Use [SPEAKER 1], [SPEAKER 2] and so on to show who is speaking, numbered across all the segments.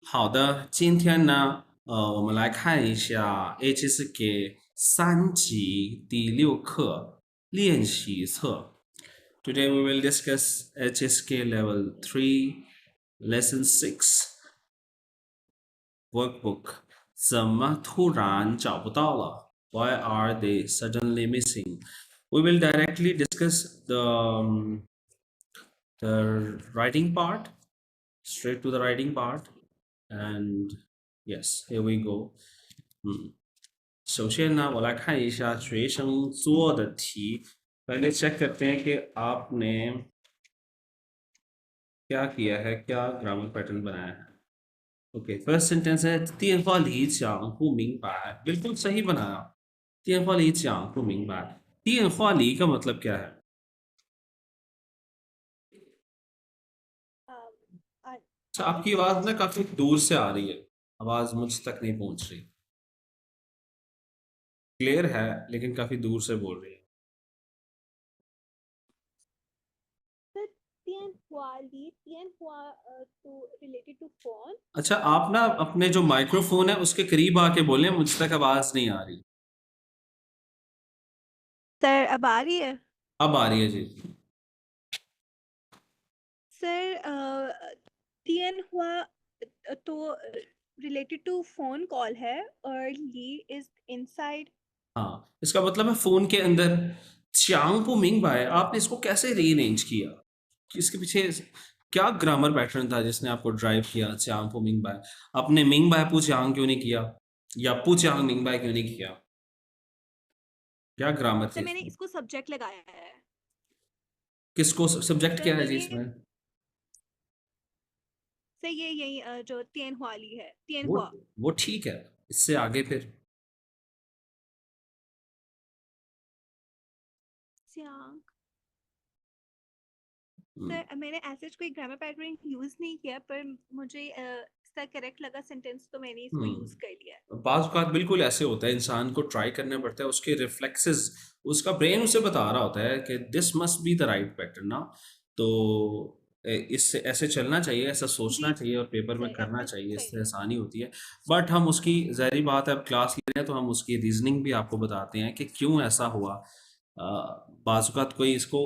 [SPEAKER 1] 好的，今天呢，我们来看一下 HSK 3级第6课练习册。Today we will discuss HSK Level 3 Lesson 6 Workbook. 怎么突然找不到了 Why are they suddenly missing? We will directly discuss the writing part, straight to the writing part. And yes, here we go. 首先呢，我来看一下学生做的题。पहले check करते हैं कि आपने क्या किया है, क्या grammar pattern बनाया है। ओके, फर्स्ट सेंटेंस है 电话里讲不明白，बिल्कुल सही बनाया।电话里讲不明白，电话里का मतलब क्या है? अच्छा, आपकी आवाज ना काफी दूर से आ रही है, आवाज मुझ तक नहीं पहुंच रही। क्लियर है लेकिन काफी दूर से बोल रही है।
[SPEAKER 2] Related to phone.
[SPEAKER 1] अच्छा, आप ना अपने जो माइक्रोफोन है उसके करीब आके बोलें, मुझ तक आवाज नहीं आ रही।
[SPEAKER 2] सर अब आ रही है?
[SPEAKER 1] अब आ रही है जी।
[SPEAKER 2] सर तीन हुआ तो रिलेटेड टू फोन कॉल है और ली इज इनसाइड।
[SPEAKER 1] हाँ, इसका मतलब है फोन के अंदर। च्यांग पू मिंग बाय, आपने इसको कैसे रीअरेंज किया? कि इसके पीछे क्या ग्रामर पैटर्न था जिसने आपको ड्राइव किया च्यांग पू मिंग बाय? आपने मिंग बाय पू च्यांग क्यों नहीं किया, या पू च्यांग मिंग बाय क्यों नहीं किया? क्या ग्रामर
[SPEAKER 2] सर
[SPEAKER 1] थी
[SPEAKER 2] मैंने
[SPEAKER 1] इसमें?
[SPEAKER 2] इसको सब्जेक्ट लगाया है।
[SPEAKER 1] किसको सब्जेक्ट
[SPEAKER 2] सर
[SPEAKER 1] क्या है जी
[SPEAKER 2] मैंने
[SPEAKER 1] इसमें?
[SPEAKER 2] सर ये यही जो तीन हुआ ली है, तीन
[SPEAKER 1] वो
[SPEAKER 2] हुआ।
[SPEAKER 1] वो ठीक है, इससे आगे फिर
[SPEAKER 2] च्यांग।
[SPEAKER 1] हम्म,
[SPEAKER 2] सर मैंने ऐसे कोई ग्रामर पैटर्न यूज नहीं किया, पर मुझे इसका करेक्ट लगा सेंटेंस तो मैंने इसको यूज कर लिया है।
[SPEAKER 1] बाज़ औक़ात बिल्कुल ऐसे होता है, इंसान को ट्राई करना पड़ता है, उसके रिफ्लेक्सेस, उसका ब्रेन उसे बता रहा होता है कि this must be the right pattern ना। तो इससे ऐसे चलना चाहिए, ऐसा सोचना
[SPEAKER 2] जी
[SPEAKER 1] चाहिए और पेपर में
[SPEAKER 2] सर
[SPEAKER 1] करना
[SPEAKER 2] आपने
[SPEAKER 1] चाहिए, इससे
[SPEAKER 2] सही।
[SPEAKER 1] आसानी होती है। बट हम उसकी, ज़ाहिर बात है, अब क्लास ले रहे हैं तो हम उसकी रीजनिंग भी आपको बताते हैं कि क्यों ऐसा हुआ। बाज़ औक़ात कोई इसको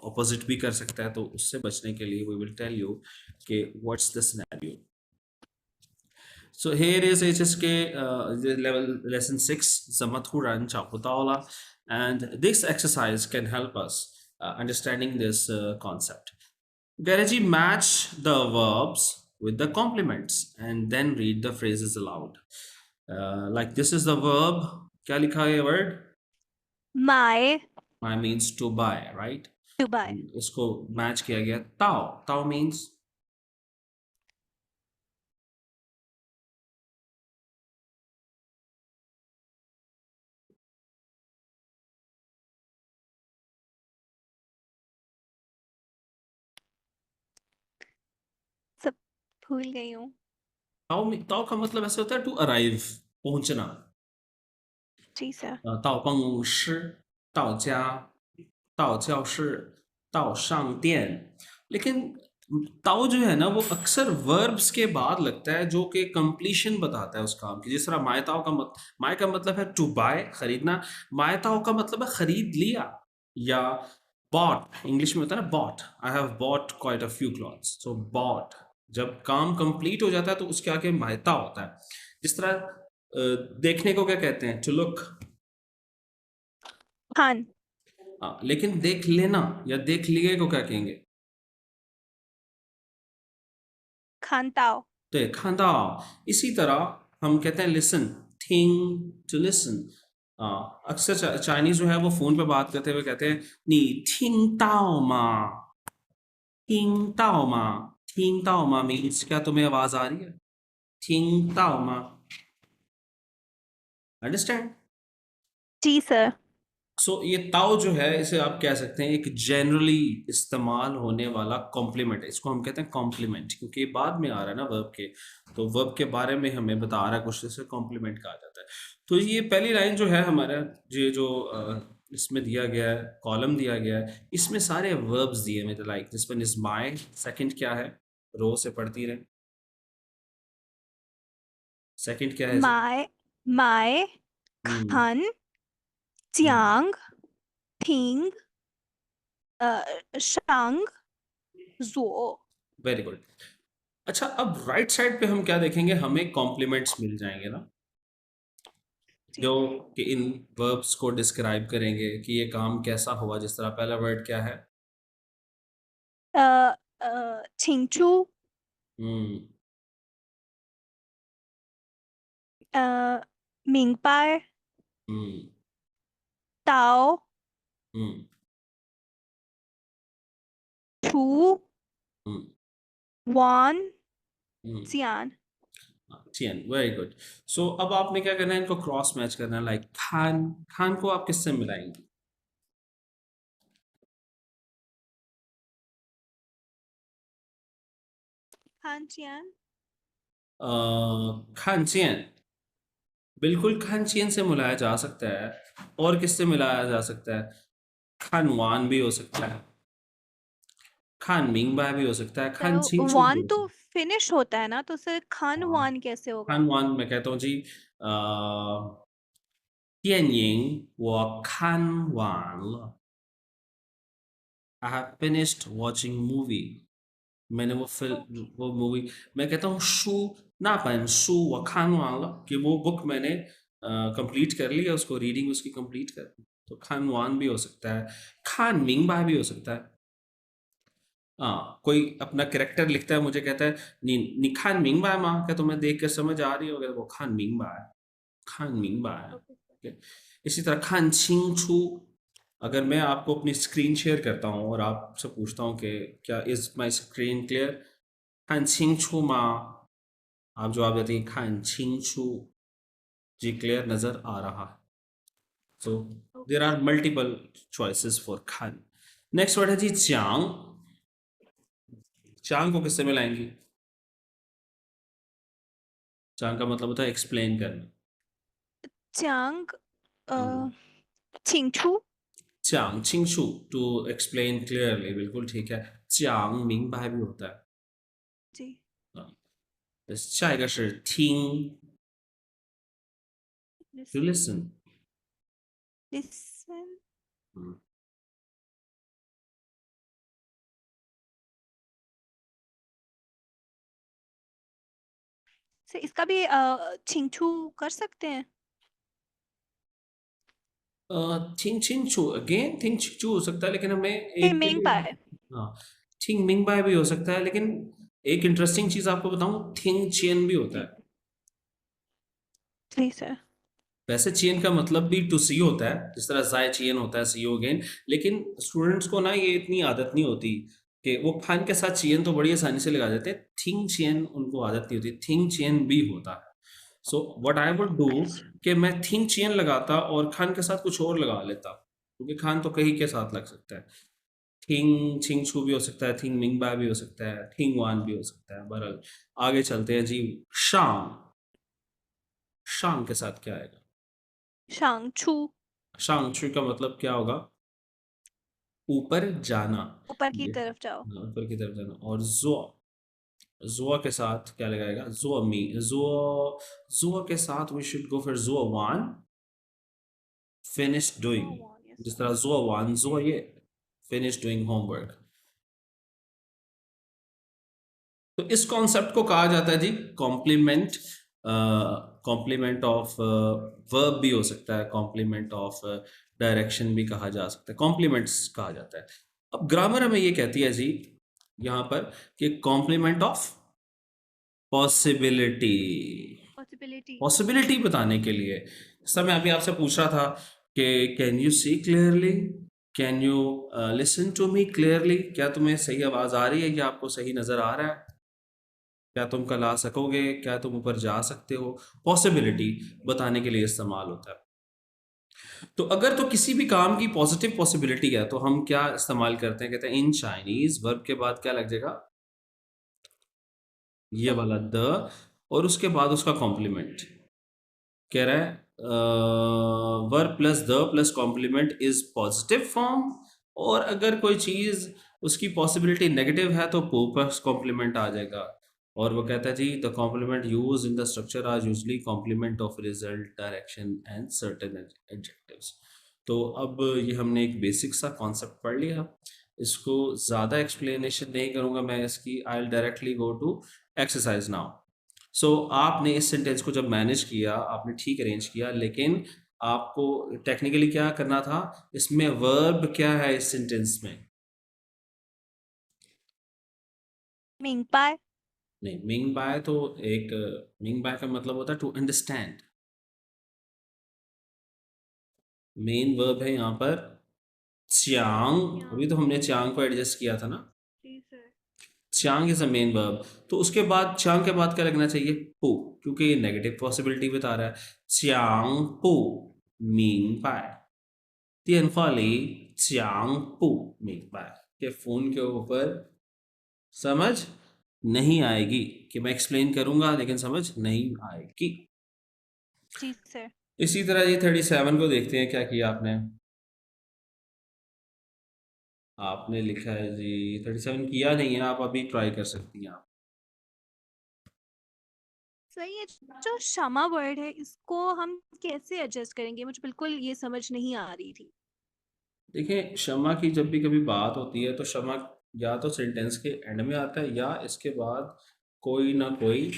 [SPEAKER 1] अपोजिट भी कर सकता है, तो उससे बचने के लिए वी विल टेल यू कि what's the scenario. So here is HSK the level lesson 6 Zamathuran Chaputaula, and this exercise can help us understanding this concept. Garaji, match the verbs with the complements and then read the phrases aloud. Like this is the verb. क्या लिखा है word?
[SPEAKER 2] My
[SPEAKER 1] My means to buy, right?
[SPEAKER 2] to buy.
[SPEAKER 1] इसको match किया गया ताओ. ताओ means
[SPEAKER 2] सब भूल गई हूँ।
[SPEAKER 1] ताओ का मतलब ऐसे होता है टू अराइव, पहुंचना।
[SPEAKER 2] जी सर।
[SPEAKER 1] 到办公室、到家、到教室、到商店। लेकिन ताओ जो है ना वो अक्सर वर्ब्स के बाद लगता है जो कि कंप्लीशन बताता है उस काम की। जिस तरह मायताओ का माय का मतलब है टू बाय, खरीदना। मायताओ का मतलब है खरीद लिया, या बॉट इंग्लिश में होता है ना, bought. I have bought quite a few clothes, so bought. जब काम कंप्लीट हो जाता है तो उसके आगे मायता होता है। जिस तरह देखने को क्या कहते हैं, टू लुक।
[SPEAKER 2] खान।
[SPEAKER 1] हाँ, लेकिन देख लेना या देख लिए को क्या कहेंगे?
[SPEAKER 2] खानताओ।
[SPEAKER 1] तो ये खांदा। इसी तरह हम कहते हैं लिसन, थिंग, टू लिसन। अक्सर चाइनीज जो है वो फोन पे बात करते हुए कहते हैं नी थिंग ताओ मा, थिंग ताओ मा। थिंग ताओ मा मीन्स क्या तुम्हें आवाज आ रही है? थिंग ताओ मा, अंडरस्टैंड?
[SPEAKER 2] जी सर।
[SPEAKER 1] सो ये ताओ जो है इसे आप कह सकते हैं एक जनरली इस्तेमाल होने वाला कॉम्प्लीमेंट है। इसको हम कहते हैं कॉम्प्लीमेंट, क्योंकि ये बाद में आ रहा है ना वर्ब के, तो वर्ब के बारे में हमें बता रहा है कुछ, जैसे कॉम्प्लीमेंट कहा जाता है। तो ये पहली लाइन जो है हमारा, ये जो इसमें दिया गया है, कॉलम दिया गया है, इसमें सारे वर्ब्स दिए हुए, like this one is my. Second क्या है, रो से पढ़ती रहे। सेकंड क्या है जी?
[SPEAKER 2] माय माय
[SPEAKER 1] हम्म।
[SPEAKER 2] खन च्यांग थिंग शांग जो।
[SPEAKER 1] Very good. अच्छा, अब राइट साइड पे हम क्या देखेंगे, हमें कॉम्प्लीमेंट्स मिल जाएंगे ना, जो
[SPEAKER 2] जी।
[SPEAKER 1] कि इन वर्ब्स को डिस्क्राइब करेंगे कि ये काम कैसा हुआ। जिस तरह पहला वर्ड क्या है?
[SPEAKER 2] छिंचू
[SPEAKER 1] हम्म।
[SPEAKER 2] मिंगपाय
[SPEAKER 1] हम्म।
[SPEAKER 2] ताओ
[SPEAKER 1] हम्म।
[SPEAKER 2] छू
[SPEAKER 1] हम्म।
[SPEAKER 2] वान
[SPEAKER 1] हम्म।
[SPEAKER 2] सियान।
[SPEAKER 1] चियन, वेरी गुड। सो अब आपने क्या करना है, इनको क्रॉस मैच करना है। लाइक खान, खान को आप किससे मिलाएंगे?
[SPEAKER 2] खान चियान।
[SPEAKER 1] खान चियन, बिल्कुल खान चियन से मिलाया जा सकता है। और किससे मिलाया जा सकता है? खान वान भी हो सकता है, खान मिंगबा भी हो सकता है, खान
[SPEAKER 2] तो
[SPEAKER 1] छिंगछू भी
[SPEAKER 2] वान
[SPEAKER 1] हो
[SPEAKER 2] तो
[SPEAKER 1] सकता है।
[SPEAKER 2] फिनिश होता है ना, तो सर खान
[SPEAKER 1] हाँ,
[SPEAKER 2] वान कैसे
[SPEAKER 1] खान
[SPEAKER 2] होगा?
[SPEAKER 1] वान मैं कहता हूँ जी, 电影我看完了, I have finished watching movie. मैंने वो फिल्म,
[SPEAKER 2] ओके।
[SPEAKER 1] वो मूवी, मैं कहता हूँ शू, ना पन शू वो खान वाला, कि वो बुक मैंने कंप्लीट कर ली है, उसको रीडिंग उसकी कंप्लीट कर दी। तो खान वान भी हो सकता है, खान मिंग बा भी हो सकता है। हाँ, कोई अपना कैरेक्टर लिखता है, मुझे कहता है नी नी खान मिंग बा माँ, क्या तुम्हें देख कर समझ आ रही होगा वो खान मिंग बा है, खान मिंग बा है।
[SPEAKER 2] Okay sir.
[SPEAKER 1] ठीक है? इसी तरह खान छिंग छू, अगर मैं आपको अपनी स्क्रीन शेयर करता हूँ और आपसे पूछता हूँ कि क्या इज माई स्क्रीन क्लियर, खान छिंग छू माँ, आप जवाब देते हैं खान छिंग छू, जी क्लियर नजर आ रहा है। So there
[SPEAKER 2] okay
[SPEAKER 1] are
[SPEAKER 2] sir.
[SPEAKER 1] Multiple choices for खान। नेक्स्ट वर्ड है जी चांग। चांग को किससे मिलाएंगी? चांग का मतलब होता है एक्सप्लेन करना।
[SPEAKER 2] च्यांग
[SPEAKER 1] हम्म।
[SPEAKER 2] छिंचू।
[SPEAKER 1] चांग छिंग छू, टू एक्सप्लेन क्लियरली, बिल्कुल ठीक है। चांग मिंग बाय भी होता है।
[SPEAKER 2] जी।
[SPEAKER 1] 下一个是听 to
[SPEAKER 2] listen
[SPEAKER 1] listen。
[SPEAKER 2] listen.
[SPEAKER 1] Hmm.
[SPEAKER 2] Sir इसका भी छिंचू कर सकते हैं?
[SPEAKER 1] थिंग छिंग छू, अगेन थिंग छू हो सकता है, लेकिन हमें एक के
[SPEAKER 2] मिंग
[SPEAKER 1] लिए,
[SPEAKER 2] पाए।
[SPEAKER 1] हाँ, थिंग मिंग बाय भी हो सकता है, लेकिन एक इंटरेस्टिंग चीज आपको बताऊं, थिंग चेन भी होता
[SPEAKER 2] जी।
[SPEAKER 1] है।
[SPEAKER 2] जी सर।
[SPEAKER 1] वैसे चेन का मतलब भी टू सी होता है, जिस तरह जाय चेन होता है, सी अगेन। लेकिन स्टूडेंट्स को ना ये इतनी आदत नहीं होती कि वो खान के साथ चेन तो बड़ी आसानी से लगा देते हैं, थिंग चेन उनको आदत नहीं होती, थिंग चेन भी होता है। So what I would do,
[SPEAKER 2] okay sir.
[SPEAKER 1] कि मैं थिंग चेन लगाता और खान के साथ कुछ और लगा लेता, क्योंकि खान तो कहीं के साथ लग सकता है। थिंग छिंग छू भी हो सकता है, थिंग मिंग बा भी हो सकता है, थिंग वान भी हो सकता है। बहरहाल आगे चलते हैं जी। शाम, शाम के साथ क्या आएगा?
[SPEAKER 2] शांगछू
[SPEAKER 1] शांग छू का मतलब क्या होगा? ऊपर जाना।
[SPEAKER 2] ऊपर की
[SPEAKER 1] ये,
[SPEAKER 2] तरफ जाओ।
[SPEAKER 1] हाँ, ऊपर की तरफ जाना। और जो, जुआ के साथ क्या लगाएगा? जुआ मी, जुआ, जुआ के साथ वी शुड गो फॉर जुआ वन, फिनिश
[SPEAKER 2] जुआ
[SPEAKER 1] डूइंग।
[SPEAKER 2] वन यस
[SPEAKER 1] जिस
[SPEAKER 2] सर।
[SPEAKER 1] तरह जुआ वन, जुआ ये, फिनिश डूइंग होमवर्क। तो इस कॉन्सेप्ट को कहा जाता है जी कॉम्प्लीमेंट। कॉम्प्लीमेंट ऑफ वर्ब भी हो सकता है, कॉम्प्लीमेंट ऑफ डायरेक्शन भी कहा जा सकता है, कॉम्प्लीमेंट्स कहा जाता है। अब ग्रामर हमें ये कहती है जी यहाँ पर कि complement of possibility,
[SPEAKER 2] possibility.
[SPEAKER 1] Possibility बताने के लिए। सर मैं अभी आपसे पूछ रहा था कि can you see clearly, can you listen to me clearly, क्या तुम्हें सही आवाज आ रही है, या आपको सही नजर आ रहा है, क्या तुम कल आ सकोगे, क्या तुम ऊपर जा सकते हो, पॉसिबिलिटी बताने के लिए इस्तेमाल होता है। तो अगर तो किसी भी काम की पॉजिटिव पॉसिबिलिटी है तो हम क्या इस्तेमाल करते हैं, कहते हैं इन चाइनीज वर्ब के बाद क्या लग जाएगा? ये
[SPEAKER 2] द।
[SPEAKER 1] वाला द, और उसके बाद उसका कॉम्प्लीमेंट। कह रहा है verb plus the plus complement is positive form, और अगर कोई चीज उसकी पॉसिबिलिटी नेगेटिव है तो पो प्लस कॉम्प्लीमेंट आ जाएगा। और वो कहता है जी the complement use in the structure are usually complement of result, direction and certain adjectives. तो अब ये हमने एक बेसिक सा कॉन्सेप्ट पढ़ लिया, इसको ज़्यादा एक्सप्लेनेशन नहीं करूँगा मैं इसकी, I will directly go to exercise now. So आपने इस सेंटेंस को जब मैनेज किया, आपने ठीक अरेंज किया, लेकिन आपको टेक्निकली क्या करना था, इसमें वर्ब क्या है इस सेंटेंस में?
[SPEAKER 2] मिंग पाए।
[SPEAKER 1] नहीं, मिंग बाय तो एक मिंग बाय का मतलब होता है टू अंडरस्टैंड। मेन वर्ब है यहाँ पर च्यांग,
[SPEAKER 2] या
[SPEAKER 1] अभी तो हमने च्यांग को एडजस्ट किया था ना।
[SPEAKER 2] जी सर।
[SPEAKER 1] च्यांग इज अ मेन वर्ब, तो उसके बाद च्यांग के बाद क्या लगना चाहिए? पू, क्योंकि ये नेगेटिव पॉसिबिलिटी बता रहा है। च्यांग पू मिंग बाय, 电话里讲不明白, के फोन के ऊपर समझ नहीं आएगी, कि मैं एक्सप्लेन करूंगा लेकिन समझ नहीं आएगी।
[SPEAKER 2] जी सर।
[SPEAKER 1] इसी तरह ये 37 को देखते हैं, क्या किया आपने? आपने लिखा है जी 37 किया नहीं है, आप अभी ट्राई कर सकती हैं आप।
[SPEAKER 2] सर ये जो क्षमा वर्ड है इसको हम कैसे एडजस्ट करेंगे, मुझे बिल्कुल ये समझ नहीं आ रही थी।
[SPEAKER 1] देखिए, क्षमा की जब भी कभी बात होती है तो क्षमा या तो सेंटेंस के एंड में आता है या इसके बाद कोई ना कोई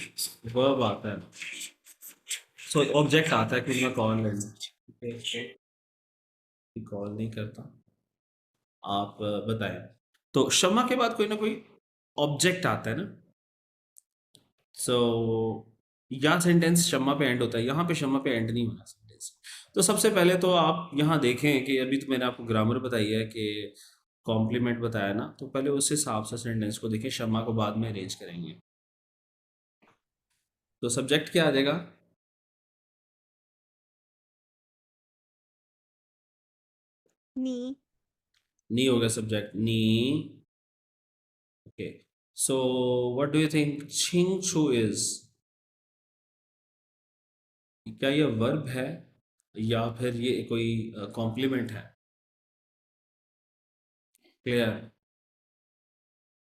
[SPEAKER 1] वर्ब आता है, सो ऑब्जेक्ट आता है कि मैं कॉल लेना, कॉल नहीं करता। आप बताएं। तो क्षमा के बाद कोई ना कोई ऑब्जेक्ट आता है ना, सो या सेंटेंस क्षमा पे एंड होता है, यहाँ पे क्षमा पे एंड नहीं होना सेंटेंस। तो सबसे पहले तो आप यहाँ देखें कि अभी तो मैंने आपको ग्रामर बताई है कि कॉम्प्लीमेंट बताया ना, तो पहले उस हिसाब से सेंटेंस को देखें, क्षमा को बाद में अरेंज करेंगे। तो सब्जेक्ट क्या आ जाएगा?
[SPEAKER 2] नी।
[SPEAKER 1] नी हो गया सब्जेक्ट, नी। Okay, so what do you think छिंग छू इज? क्या ये वर्ब है या फिर ये कोई कॉम्प्लीमेंट है? क्लियर?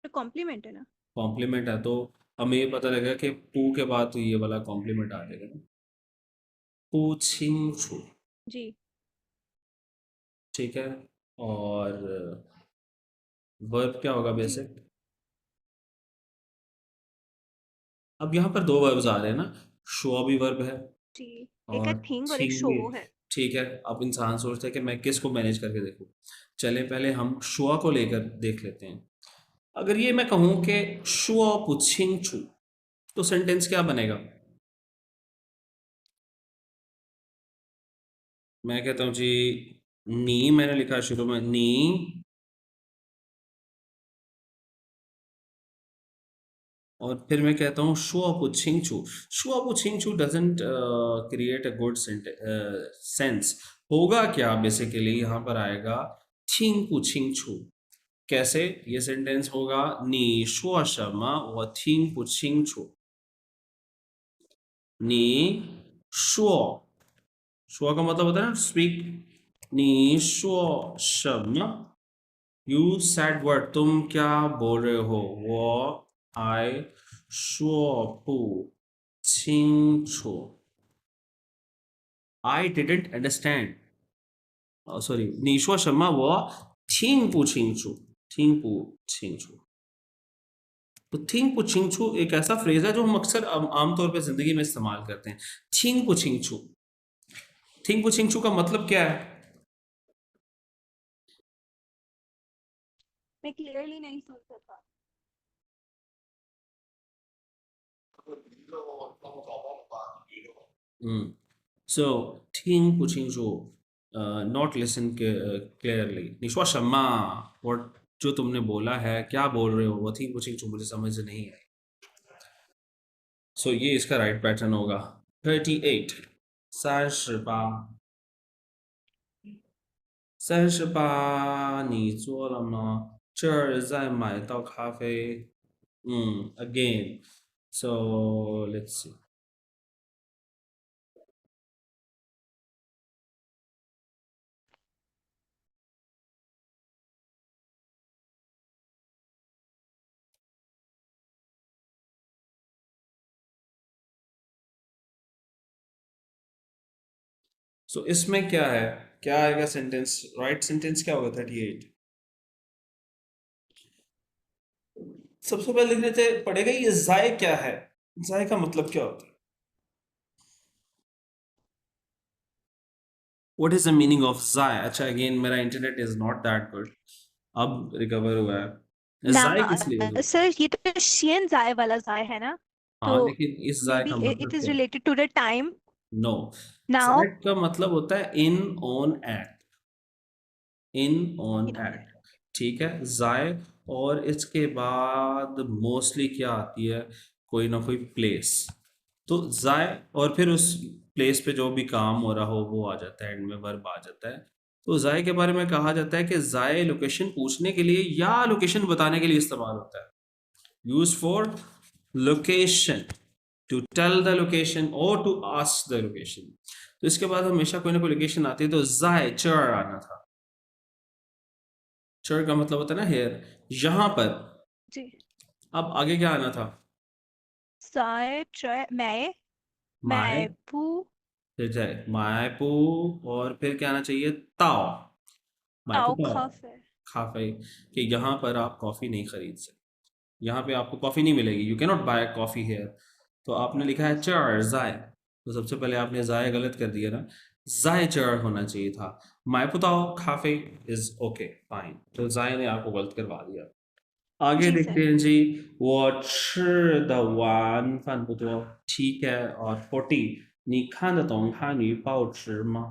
[SPEAKER 2] तो कॉम्प्लीमेंट है ना।
[SPEAKER 1] कॉम्प्लीमेंट है, तो हमें ये पता लगेगा कि पू के बाद तो ये वाला कॉम्प्लीमेंट आ जाएगा ना, पू छिंग छू।
[SPEAKER 2] जी।
[SPEAKER 1] ठीक है, और वर्ब क्या होगा
[SPEAKER 2] जी।
[SPEAKER 1] बेसिक? अब यहाँ पर दो वर्ब्स आ रहे हैं ना, शो भी वर्ब है
[SPEAKER 2] जी। एक है
[SPEAKER 1] और
[SPEAKER 2] थिंग और एक
[SPEAKER 1] थिंग
[SPEAKER 2] शो
[SPEAKER 1] भी।
[SPEAKER 2] है।
[SPEAKER 1] ठीक है, अब इंसान सोचते हैं कि मैं किसको मैनेज करके देखूं। चले पहले हम शुआ को लेकर देख लेते हैं। अगर ये मैं कहूं कि शुआ पुछिंग छू, तो सेंटेंस क्या बनेगा? मैं कहता हूँ जी, नी मैंने लिखा है शुरू में, नी, और फिर मैं कहता हूँ शुआपू छिंगचू। शुआपू छिंगचू doesn't create a good sense. होगा क्या बेसिकली, यहाँ पर आएगा छिंगपू छिंगचू। कैसे ये सेंटेंस होगा? नी शुआ शमा व छिंगपू छिंगचू। नी शुआ, शुआ का मतलब होता है ना स्पीक। नी शुआ शमा, यू सैड वर्ड, तुम क्या बोल रहे हो? वो आई शुआपू छिंगचू, I didn't understand. Sorry, 你说什么？我听不清楚，听不清楚। तो थिंग पुछिंगछू एक ऐसा फ्रेज है जो हम अक्सर आमतौर पे जिंदगी में इस्तेमाल करते हैं। थिंग पुछिंगछू, थिंग पुछिंगछू का मतलब क्या है?
[SPEAKER 2] मैं क्लियरली नहीं सुन सकता।
[SPEAKER 1] हम्म, सो थिंग पुछिंगछू, नॉट लिसन क्लियरली। 你说什么 और जो तुमने बोला है, क्या बोल रहे हो? वो थिंग पुछिंगछू मुझे समझ नहीं आई। सो ये इसका राइट पैटर्न होगा। 38, 38你做了吗？这儿在买到咖啡。again. So let's see. सो इसमें क्या है, क्या आएगा सेंटेंस, राइट सेंटेंस क्या होगा 38? सबसे पहले लिख लेते पड़ेगा ये जाय क्या है, जाय का मतलब क्या होता है, what is the meaning of जाय? अच्छा अगेन मेरा internet is not that good, अब रिकवर हुआ है।
[SPEAKER 2] ना
[SPEAKER 1] जाय किस लिए होता
[SPEAKER 2] सर, ये तो शीन जाय वाला जाय है ना,
[SPEAKER 1] है?
[SPEAKER 2] तो
[SPEAKER 1] हाँ लेकिन इस
[SPEAKER 2] मे
[SPEAKER 1] जाय
[SPEAKER 2] बी
[SPEAKER 1] का
[SPEAKER 2] इट
[SPEAKER 1] मतलब
[SPEAKER 2] इज
[SPEAKER 1] क्या है?
[SPEAKER 2] Related to the time
[SPEAKER 1] no,
[SPEAKER 2] now.
[SPEAKER 1] जाय का मतलब होता है in on at, in on at, ठीक है जाय। और इसके बाद मोस्टली क्या आती है, कोई ना कोई प्लेस, तो जाय, और फिर उस प्लेस पे जो भी काम हो रहा हो वो आ जाता है, एंड में वर्ब आ जाता है। तो जाय के बारे में कहा जाता है कि जाय लोकेशन पूछने के लिए या लोकेशन बताने के लिए इस्तेमाल होता है, use for location, to tell the location और टू आस्क द लोकेशन। तो इसके बाद हमेशा कोई ना कोई लोकेशन आती है, तो जाय चर आना था, चर का मतलब होता है ना हेयर, यहां पर।
[SPEAKER 2] जी।
[SPEAKER 1] अब आगे क्या आना था?
[SPEAKER 2] जाय ट्राय मैं
[SPEAKER 1] माए,
[SPEAKER 2] मैं पू
[SPEAKER 1] फिर जाए माएपू, और फिर क्या आना चाहिए? ताओ, माएपू
[SPEAKER 2] ताओ
[SPEAKER 1] ताओ,
[SPEAKER 2] खाफे।
[SPEAKER 1] खाफे, कि यहाँ पर आप कॉफ़ी नहीं खरीद सकते, यहाँ पे आपको कॉफ़ी नहीं मिलेगी, you can not buy coffee here. तो आपने लिखा है चर जाय, तो सबसे पहले आपने जाय गलत कर दिया ना, जाय चर होना चाहिए था। माएपू ताओ खाफे इज ओके फाइन, तो जाय ने आपको गलत करवा दिया। आगे
[SPEAKER 2] जी
[SPEAKER 1] देखते
[SPEAKER 2] सर।
[SPEAKER 1] हैं जी, वो吃的晚饭不多，ठीक है। और 40, 你看得懂汉语报纸吗？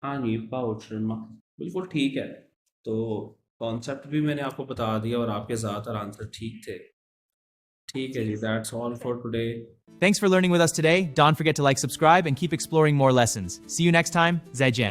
[SPEAKER 1] 汉语报纸吗？बिल्कुल ठीक है। तो कॉन्सेप्ट भी मैंने आपको बता दिया और आपके ज़्यादातर आंसर ठीक थे। ठीक है
[SPEAKER 2] जी
[SPEAKER 1] जी, that's all
[SPEAKER 2] sir.
[SPEAKER 1] For today.
[SPEAKER 3] Thanks for learning with us today. Don't forget to like, subscribe, and keep exploring more lessons. See you next time. Zaijian.